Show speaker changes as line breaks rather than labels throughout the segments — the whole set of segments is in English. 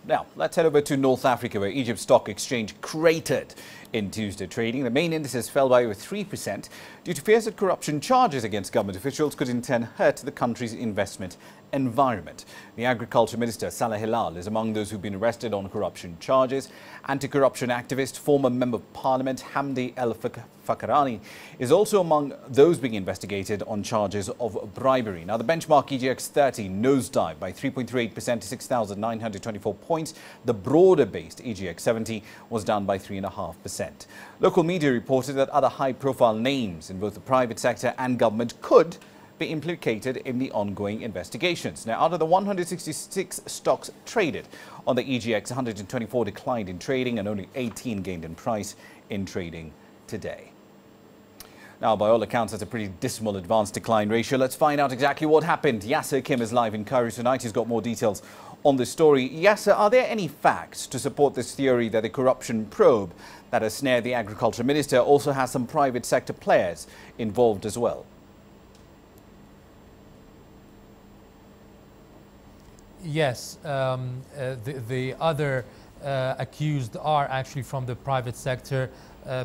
Now, let's head over to North Africa, where Egypt's stock exchange cratered in Tuesday trading. The main indices fell by over 3% due to fears that corruption charges against government officials could in turn hurt the country's investment environment. The Agriculture Minister, Salah Hilal, is among those who've been arrested on corruption charges. Anti-corruption activist, former Member of Parliament Hamdi El-Fakarani is also among those being investigated on charges of bribery. Now, the benchmark EGX 30 nosedived by 3.38% to 6,924 points. The broader-based EGX 70 was down by 3.5%. Local media reported that other high-profile names in both the private sector and government could be implicated in the ongoing investigations. Now, out of the 166 stocks traded on the EGX, 124 declined in trading and only 18 gained in price in trading today. Now, by all accounts, that's a pretty dismal advance decline ratio. Let's find out exactly what happened. Yasser Kim is live in Cairo tonight. He's got more details on this story. Yasser, are there any facts to support this theory that the corruption probe that has snared the agriculture minister also has some private sector players involved as well?
Yes, the other accused are actually from the private sector.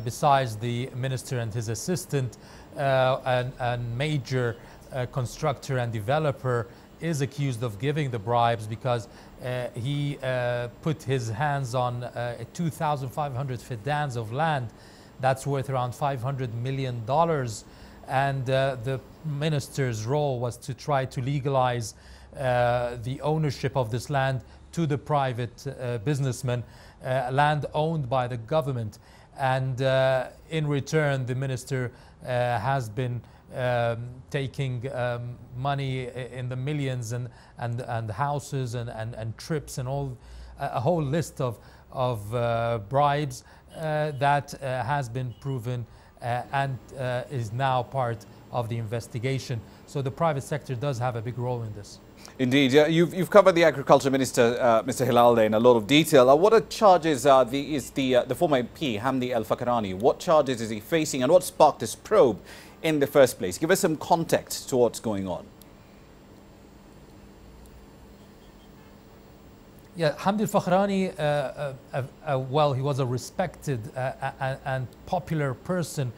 Besides the minister and his assistant, a major constructor and developer is accused of giving the bribes because he put his hands on 2,500 fidans of land that's worth around $500 million. And the minister's role was to try to legalize the ownership of this land to the private businessman, land owned by the government. And in return, the minister has been taking money in the millions and houses and trips and all a whole list of bribes that has been proven and is now part of the investigation. So the private sector does have a big role in this.
Indeed. You've covered the Agriculture Minister, Mr. Hilal, there in a lot of detail. What are charges is the former MP, Hamdi El-Fakarani, what charges is he facing and what sparked this probe in the first place? Give us some context to what's going on.
Yeah, Hamdi El-Fakarani, well, he was a respected and popular person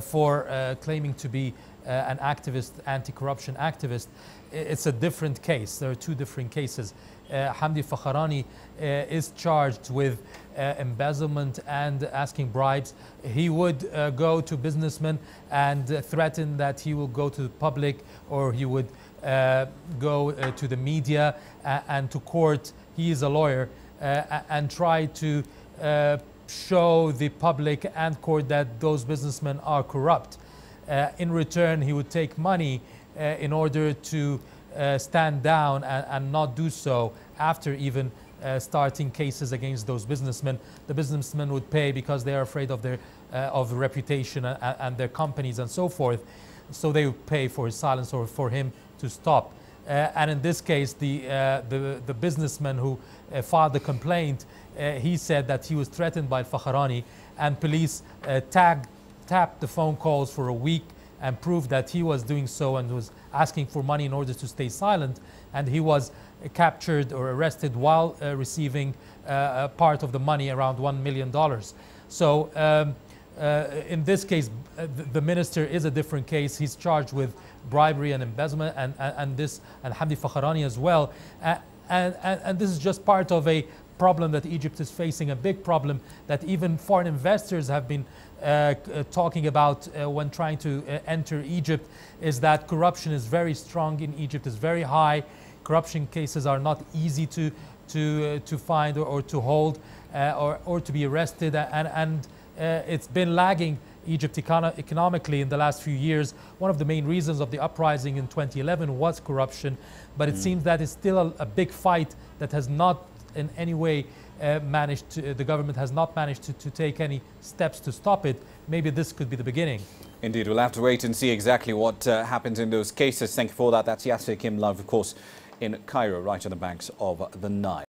for claiming to be an activist, anti-corruption activist. It's a different case. There are two different cases. Hamdi El-Fakarani is charged with embezzlement and asking bribes. He would go to businessmen and threaten that he will go to the public, or he would go to the media and to court. He is a lawyer and try to show the public and court that those businessmen are corrupt. In return, he would take money in order to stand down and not do so after even starting cases against those businessmen. The businessmen would pay because they are afraid of their reputation and their companies and so forth. So they would pay for his silence or for him to stop. And in this case, the businessman who filed the complaint, he said that he was threatened by Fakharani, and police tapped the phone calls for a week and proved that he was doing so and was asking for money in order to stay silent. And he was captured or arrested while receiving a part of the money, around $1 million. So in this case, the minister is a different case. He's charged with bribery and embezzlement, and Hamdi Fakharani as well. And this is just part of a problem that Egypt is facing, a big problem that even foreign investors have been talking about when trying to enter Egypt, is that corruption is very strong in Egypt, is very high. Corruption cases are not easy to find or to hold or to be arrested, and it's been lagging Egypt economically in the last few years. One of the main reasons of the uprising in 2011 was corruption, but it seems that it's still a big fight that has not in any way the government has not managed to take any steps to stop it. Maybe this could be the beginning.
Indeed, we'll have to wait and see exactly what happens in those cases. Thank you for that. That's Yasser Kim live, of course, in Cairo, right on the banks of the Nile.